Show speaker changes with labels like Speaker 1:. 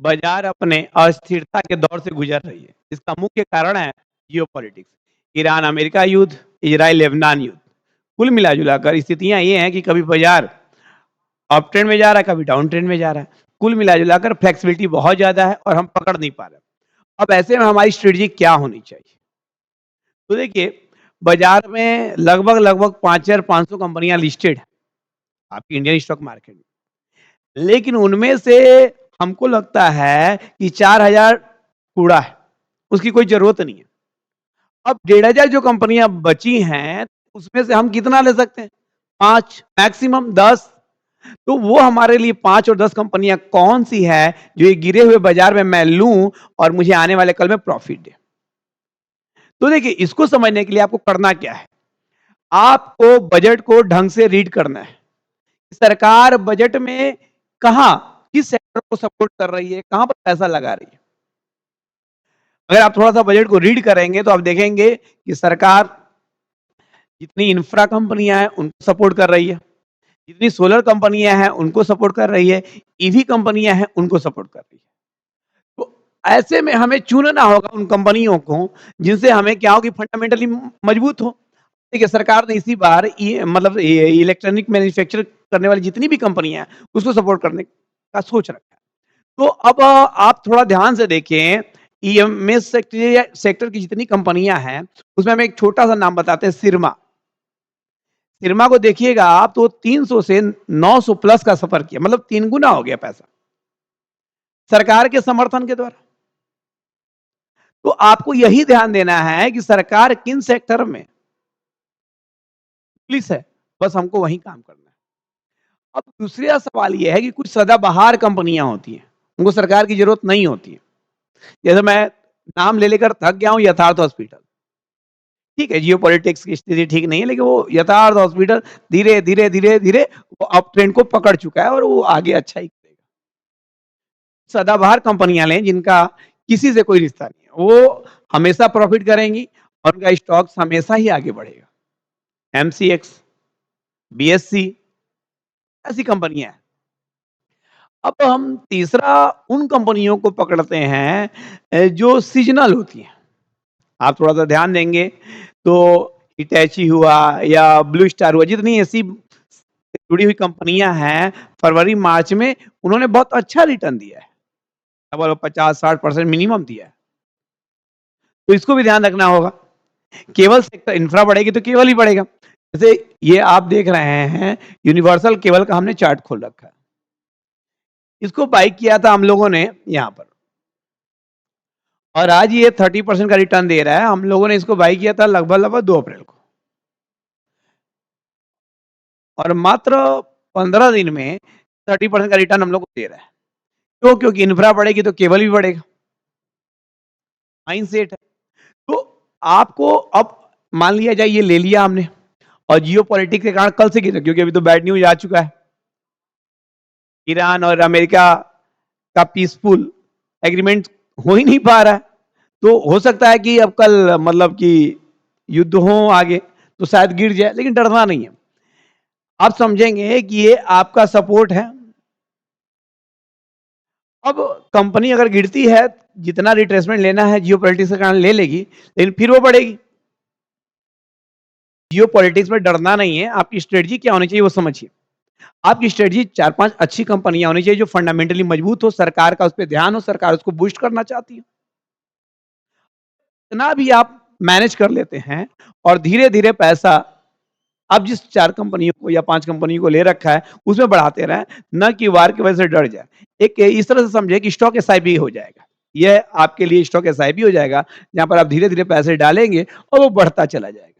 Speaker 1: बाजार अपने अस्थिरता के दौर से गुजर रही है। इसका मुख्य कारण है जियोपॉलिटिक्स, ईरान अमेरिका युद्ध, इजराइल लेबनान युद्ध। कुल मिला जुलाकर स्थितियां ये हैं कि कभी बाजार अप ट्रेंड में जा रहा है, कभी डाउन ट्रेंड में जा रहा है। कुल मिला जुलाकर फ्लेक्सिबिलिटी बहुत ज्यादा है और हम पकड़ नहीं पा रहे। अब ऐसे में हमारी स्ट्रेटजी क्या होनी चाहिए? तो देखिए, बाजार में लगभग लगभग 5,500 कंपनियां लिस्टेड है आपकी इंडियन स्टॉक मार्केट में, लेकिन उनमें से हमको लगता है कि 4,000 कूड़ा है, उसकी कोई जरूरत नहीं है। अब 1,500 जो कंपनियां बची हैं, उसमें से हम कितना ले सकते हैं? 5, मैक्सिमम 10। तो वो हमारे लिए 5 और 10 कंपनियां कौन सी है जो ये गिरे हुए बाजार में मैं लूं और मुझे आने वाले कल में प्रॉफिट दे? तो देखिए, इसको समझने के लिए आपको करना क्या है? आपको बजट को ढंग से रीड करना है। सरकार बजट में कहां, किस सेक्टर को सपोर्ट कर रही है, कहां पर पैसा लगा रही है। अगर आप थोड़ा सा बजट को रीड करेंगे तो आप देखेंगे कि सरकार जितनी इंफ्रा कंपनियां हैं उनको सपोर्ट कर रही है, जितनी सोलर कंपनियां हैं उनको सपोर्ट कर रही है, ईवी कंपनियां हैं उनको सपोर्ट कर रही है। तो ऐसे में हमें चुनना होगा उन कंपनियों को जिनसे हमें क्या हो कि फंडामेंटली मजबूत हो। देखिए, सरकार ने इसी बार मतलब इलेक्ट्रॉनिक मैन्युफैक्चर करने वाली जितनी भी कंपनियां हैं उसको सपोर्ट करने का सोच रखा है। तो अब आप थोड़ा ध्यान से देखें, ईएमएस सेक्टर की जितनी कंपनियां हैं उसमें हम एक छोटा सा नाम बताते हैं, सिरमा। सिरमा को देखिएगा आप तो 300 से 900 प्लस का सफर किया, मतलब 3 गुना हो गया पैसा सरकार के समर्थन के द्वारा। तो आपको यही ध्यान देना है कि सरकार किन सेक्टर में पुलिस है, बस हमको वहीं काम करना है। अब दूसरा सवाल यह है कि कुछ सदाबहार कंपनियां होती हैं, उनको सरकार की जरूरत नहीं होती है। जैसे मैं नाम ले लेकर थक गया हूं, यथार्थ हॉस्पिटल। ठीक है, जियोपॉलिटिक्स की स्थिति ठीक नहीं है, लेकिन वो यथार्थ हॉस्पिटल धीरे धीरे धीरे धीरे वो अप ट्रेंड को पकड़ चुका है और वो आगे अच्छा ही करेगा। सदाबहार कंपनियां लें जिनका किसी से कोई रिश्ता नहीं है, वो हमेशा प्रॉफिट करेंगी और उनका स्टॉक्स हमेशा ही आगे बढ़ेगा। एमसीएक्स, बीएससी, ऐसी कंपनियां हैं। अब हम तीसरा उन कंपनियों को पकड़ते हैं जो सीजनल होती हैं। आप थोड़ा सा ध्यान देंगे तो हिटैची हुआ या ब्लू स्टार हुआ, जितनी ऐसी जुड़ी हुई कंपनियां हैं, फरवरी मार्च में उन्होंने बहुत अच्छा रिटर्न दिया है, लगभग 50-60% मिनिमम दिया है। तो इसको भी ध्यान रखना होगा। केबल सेक्टर इंफ्रा बढ़ेगी तो केबल ही बढ़ेगा। जैसे ये आप देख रहे हैं, यूनिवर्सल केबल का हमने चार्ट खोल रखा है। इसको बाई किया था हम लोगों ने यहां पर, और आज ये 30% का रिटर्न दे रहा है। हम लोगों ने इसको बाई किया था लगभग लगभग 2 अप्रैल को, और मात्र 15 दिन में 30% का रिटर्न हम लोग को दे रहा है। क्यों? क्योंकि इंफ्रा बढ़ेगी तो केबल भी बढ़ेगा। माइंड सेट है। तो आपको अब मान लिया जाए ये ले लिया हमने, और जियो पॉलिटिक्स के कारण कल से गिरा, क्योंकि अभी तो बैड न्यूज आ चुका है। ईरान और अमेरिका का पीसफुल एग्रीमेंट हो ही नहीं पा रहा है। तो हो सकता है कि अब कल मतलब कि युद्ध हो आगे तो शायद गिर जाए, लेकिन डरना नहीं है। आप समझेंगे कि ये आपका सपोर्ट है। अब कंपनी अगर गिरती है, जितना रिट्रेसमेंट लेना है जियो पॉलिटिक्स के कारण ले लेगी, लेकिन फिर वो बढ़ेगी। जियो पॉलिटिक्स में डरना नहीं है। आपकी स्ट्रेटजी क्या होनी चाहिए वो समझिए। आपकी स्ट्रेटजी 4-5 अच्छी कंपनियां होनी चाहिए जो फंडामेंटली मजबूत हो, सरकार का उस पर ध्यान हो, सरकार उसको बूस्ट करना चाहती है। इतना भी आप मैनेज कर लेते हैं और धीरे धीरे पैसा आप जिस 4 कंपनियों को या 5 कंपनियों को ले रखा है उसमें बढ़ाते रहें, न कि वार की वजह से डर जाए। एक इस तरह से समझे कि स्टॉक एसआईपी हो जाएगा। यह आपके लिए स्टॉक एसआईपी हो जाएगा, जहां पर आप धीरे धीरे पैसे डालेंगे और वो बढ़ता चला जाएगा।